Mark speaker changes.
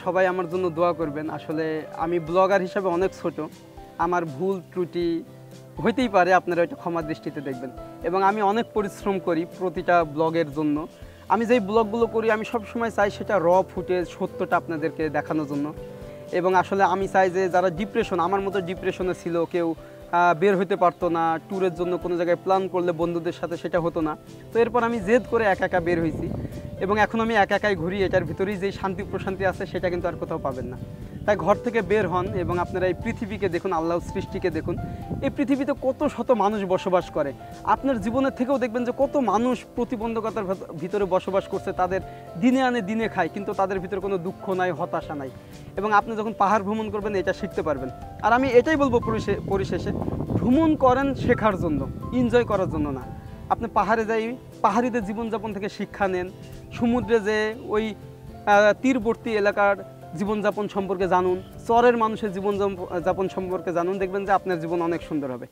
Speaker 1: সবাই আমার জন্য দোয়া করবেন। আসলে আমি ব্লগার হিসাবে অনেক ছোট, আমার ভুল ত্রুটি হইতেই পারে, আপনারা এটা ক্ষমা দৃষ্টিতে দেখবেন। এবং আমি অনেক পরিশ্রম করি প্রতিটা ব্লগের জন্য। আমি যেই ব্লগগুলো করি আমি সবসময় চাই সেটা ফুটেজ সত্যটা আপনাদেরকে দেখানোর জন্য। এবং আসলে আমি চাই যে যারা ডিপ্রেশন, আমার মতো ডিপ্রেশনে ছিল, কেউ বের হতে পারতো না, ট্যুরের জন্য কোনো জায়গায় প্ল্যান করলে বন্ধুদের সাথে সেটা হতো না, তো এরপর আমি জেদ করে একা একা বের হয়েছি এবং এখন আমি একা একাই ঘুরি। এটার ভিতরেই যে শান্তি প্রশান্তি আছে সেটা কিন্তু আর কোথাও পাবেন না। তাই ঘর থেকে বের হন এবং আপনারা এই পৃথিবীকে দেখুন, আল্লাহর সৃষ্টিকে দেখুন। এই পৃথিবীতে কত শত মানুষ বসবাস করে, আপনার জীবনের থেকেও দেখবেন যে কত মানুষ প্রতিবন্ধকতার ভিতরে বসবাস করছে, তাদের দিনে আনে দিনে খায়, কিন্তু তাদের ভিতরে কোনো দুঃখ নাই, হতাশা নাই। এবং আপনি যখন পাহাড় ভ্রমণ করবেন এটা শিখতে পারবেন। আর আমি এটাই বলবো পরিশেষে, ভ্রমণ করেন শেখার জন্য, এনজয় করার জন্য না। আপনি পাহাড়ে যাই, পাহাড়িদের জীবনযাপন থেকে শিক্ষা নেন, সমুদ্রে যে ওই তীরবর্তী এলাকার জীবনযাপন সম্পর্কে জানুন, চরের মানুষের জীবনযাপন সম্পর্কে জানুন, দেখবেন যে আপনার জীবন অনেক সুন্দর হবে।